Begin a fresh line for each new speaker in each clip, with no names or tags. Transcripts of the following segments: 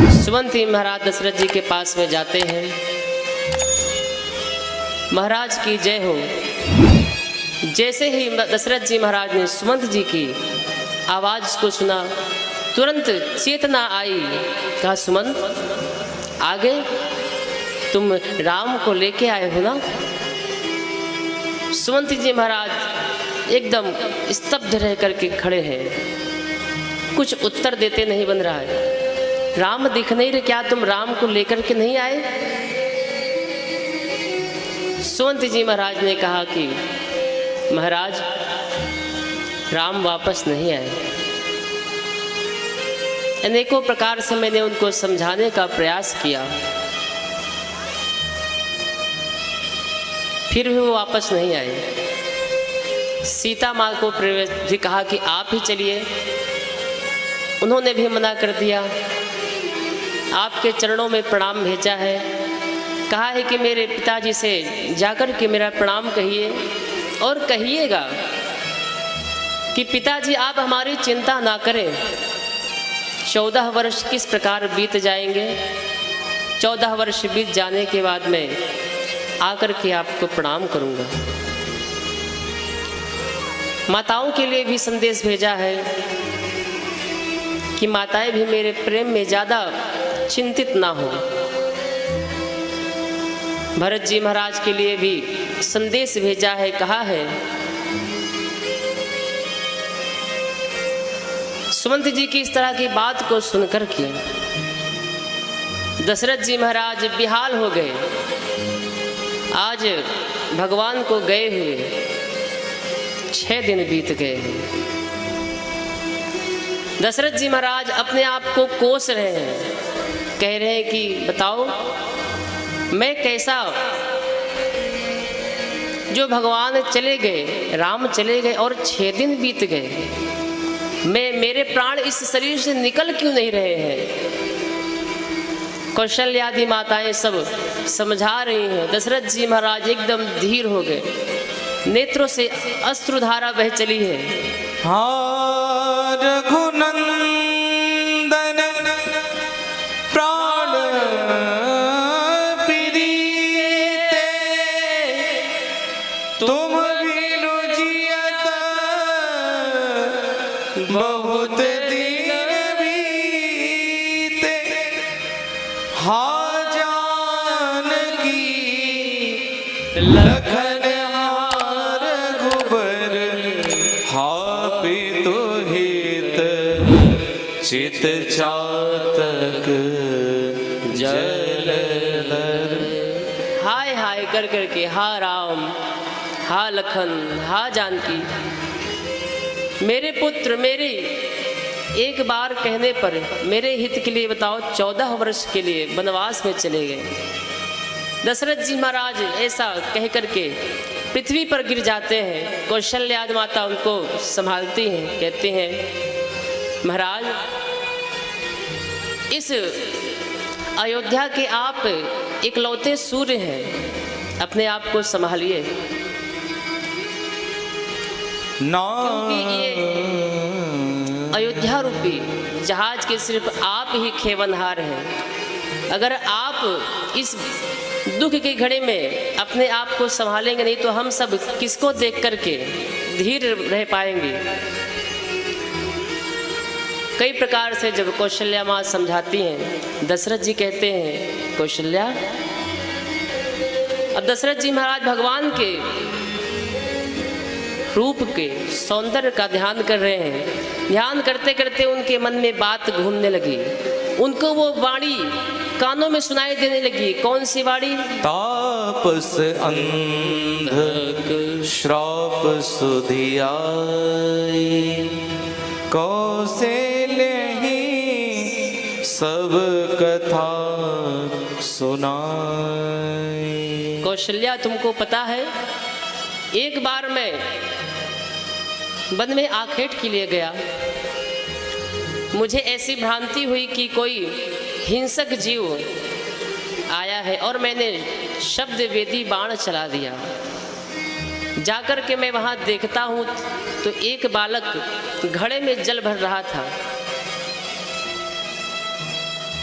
सुमंत महाराज दशरथ जी के पास में जाते हैं। महाराज की जय हो। जैसे ही दशरथ जी महाराज ने सुमंत जी की आवाज़ को सुना, तुरंत चेतना आई। कहा, सुमंत आ गए, तुम राम को लेके आए हो ना? सुमंत जी महाराज एकदम स्तब्ध रह करके खड़े हैं, कुछ उत्तर देते नहीं बन रहा है। राम दिख नहीं रहे, क्या तुम राम को लेकर के नहीं आए? सुमंत जी महाराज ने कहा कि महाराज, राम वापस नहीं आए। अनेकों प्रकार से मैंने उनको समझाने का प्रयास किया, फिर भी वो वापस नहीं आए। सीता माँ को भी कहा कि आप ही चलिए, उन्होंने भी मना कर दिया। आपके चरणों में प्रणाम भेजा है, कहा है कि मेरे पिताजी से जाकर के मेरा प्रणाम कहिए और कहिएगा कि पिताजी आप हमारी चिंता ना करें। 14 वर्ष किस प्रकार बीत जाएंगे, 14 वर्ष बीत जाने के बाद मैं आकर के आपको प्रणाम करूंगा। माताओं के लिए भी संदेश भेजा है कि माताएं भी मेरे प्रेम में ज़्यादा चिंतित ना हो। भरत जी महाराज के लिए भी संदेश भेजा है, कहा है सुमंत जी की इस तरह की बात को सुनकर के दशरथ जी महाराज बेहाल हो गए। आज भगवान को गए हुए 6 दिन बीत गए। दशरथ जी महाराज अपने आप को कोस रहे हैं, कह रहे हैं कि बताओ मैं कैसा, जो भगवान चले गए, राम चले गए और 6 दिन बीत गए, मेरे प्राण इस शरीर से निकल क्यों नहीं रहे हैं? कौशल्या आदि माताएं सब समझा रही हैं। दशरथ जी महाराज एकदम धीर हो गए, नेत्रों से अश्रुधारा बह चली है।
हाँ रघुनंदन प्राण प्रीते, तुम बिनु जियत बहुत दिन बीते। हाँ जानकी लखन हार गुबर, हाँ पितु हित चित चातक जल।
हाय हाय कर करके हा राम, हा लखन, हा जानकी, मेरे पुत्र, मेरे एक बार कहने पर मेरे हित के लिए बताओ 14 वर्ष के लिए वनवास में चले गए। दशरथ जी महाराज ऐसा कह करके पृथ्वी पर गिर जाते हैं। कौशल्या माता उनको संभालती हैं, कहते हैं महाराज, इस अयोध्या के आप इकलौते सूर्य हैं, अपने आप को संभालिए, क्योंकि ये अयोध्या रूपी जहाज के सिर्फ आप ही खेवनहार हैं। अगर आप इस दुख की घड़ी में अपने आप को संभालेंगे नहीं तो हम सब किसको देख करके धीर रह पाएंगे? कई प्रकार से जब कौशल्या माँ समझाती हैं, दशरथ जी कहते हैं कौशल्या, अब दशरथ जी महाराज भगवान के रूप के सौंदर्य का ध्यान कर रहे हैं। ध्यान करते करते उनके मन में बात घूमने लगी, उनको वो वाणी कानों में सुनाई देने लगी। कौन सी वाणी?
तापस अंधक श्राप सुधियाई, कौशल्य ही सब कथा सुनाई।
कौशल्या, तुमको पता है एक बार मैं वन में आखेट के लिए गया, मुझे ऐसी भ्रांति हुई कि कोई हिंसक जीव आया है और मैंने शब्द वेदी बाण चला दिया। जाकर के मैं वहाँ देखता हूँ तो एक बालक घड़े में जल भर रहा था।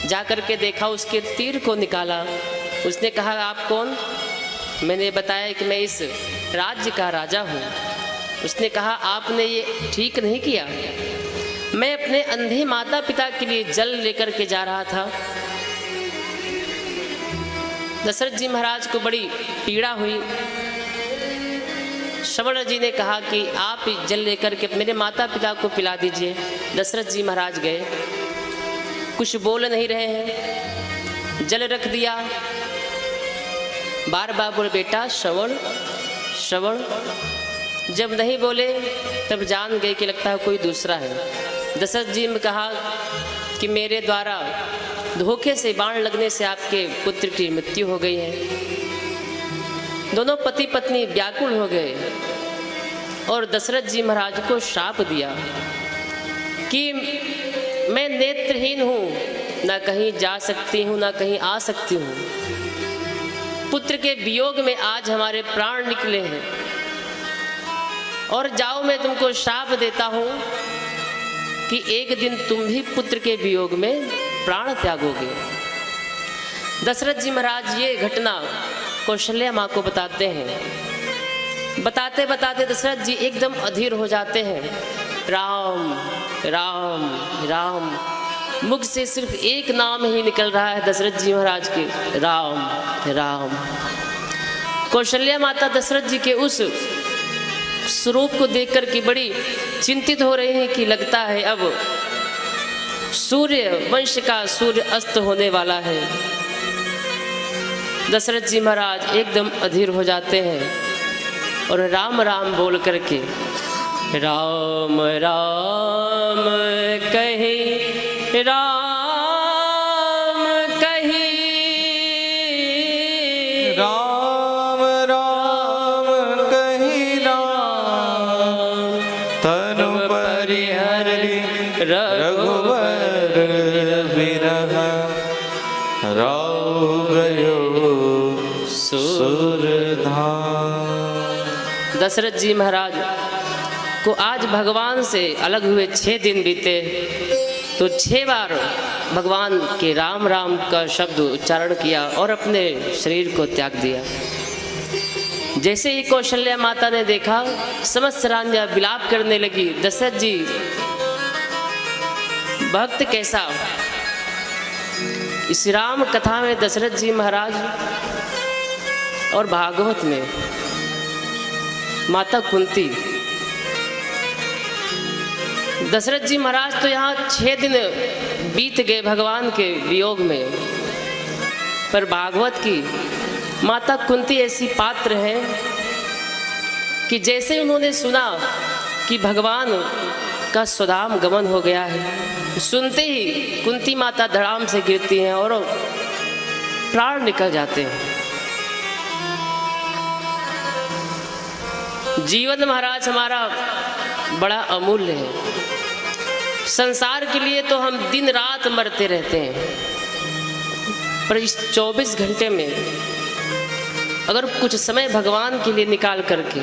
जा कर के देखा, उसके तीर को निकाला। उसने कहा, आप कौन? मैंने बताया कि मैं इस राज्य का राजा हूँ। उसने कहा, आपने ये ठीक नहीं किया। मैं अपने अंधे माता पिता के लिए जल लेकर के जा रहा था। दशरथ जी महाराज को बड़ी पीड़ा हुई। श्रवण जी ने कहा कि आप जल लेकर के मेरे माता पिता को पिला दीजिए। दशरथ जी महाराज गए, कुछ बोल नहीं रहे हैं, जल रख दिया। बार बार बोले, बेटा श्रवण श्रवण। जब नहीं बोले तब जान गए कि लगता है कोई दूसरा है। दशरथ जी ने कहा कि मेरे द्वारा धोखे से बाण लगने से आपके पुत्र की मृत्यु हो गई है। दोनों पति पत्नी व्याकुल हो गए और दशरथ जी महाराज को श्राप दिया कि मैं नेत्रहीन हूँ, ना कहीं जा सकती हूँ ना कहीं आ सकती हूँ। पुत्र के वियोग में आज हमारे प्राण निकले हैं और जाओ, मैं तुमको श्राप देता हूँ कि एक दिन तुम भी पुत्र के वियोग में प्राण त्यागोगे। दशरथ जी महाराज ये घटना कौशल्या माँ को बताते हैं। बताते बताते दशरथ जी एकदम अधीर हो जाते हैं। राम राम राम, मुख से सिर्फ एक नाम ही निकल रहा है दशरथ जी महाराज के, राम राम। कौशल्या माता दशरथ जी के उस स्वरूप को देखकर के बड़ी चिंतित हो रही हैं कि लगता है अब सूर्य वंश का सूर्य अस्त होने वाला है। दशरथ जी महाराज एकदम अधीर हो जाते हैं और राम राम बोल करके राम राम कही, राम कही,
राम राम कही, राम तनु परिहरि रघुवर बिरह राउ गयो सुरधाम।
दशरथ जी महाराज को आज भगवान से अलग हुए 6 दिन बीते, तो 6 बार भगवान के राम राम का शब्द उच्चारण किया और अपने शरीर को त्याग दिया। जैसे ही कौशल्या माता ने देखा, समस्त रानियां विलाप करने लगी। दशरथ जी भक्त कैसा। इस राम कथा में दशरथ जी महाराज और भागवत में माता कुंती, दशरथ जी महाराज तो यहाँ 6 दिन बीत गए भगवान के वियोग में, पर भागवत की माता कुंती ऐसी पात्र है कि जैसे उन्होंने सुना कि भगवान का स्वधाम गमन हो गया है, सुनते ही कुंती माता धड़ाम से गिरती हैं और प्राण निकल जाते हैं। जीवन महाराज हमारा बड़ा अमूल्य है। संसार के लिए तो हम दिन रात मरते रहते हैं, पर इस 24 घंटे में अगर कुछ समय भगवान के लिए निकाल करके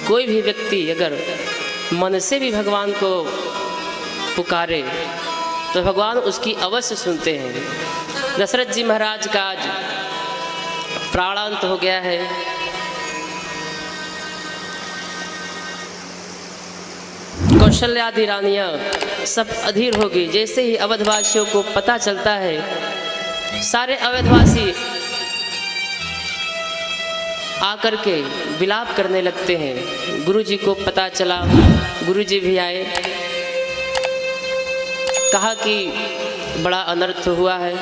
कोई भी व्यक्ति अगर मन से भी भगवान को पुकारे तो भगवान उसकी अवश्य सुनते हैं। दशरथ जी महाराज का आज प्राणांत हो गया है। कौशल्या आदि रानियां सब अधीर हो गई। जैसे ही अवधवासियों को पता चलता है, सारे अवधवासी आकर के विलाप करने लगते हैं। गुरुजी को पता चला, गुरुजी भी आए, कहा कि बड़ा अनर्थ हुआ है।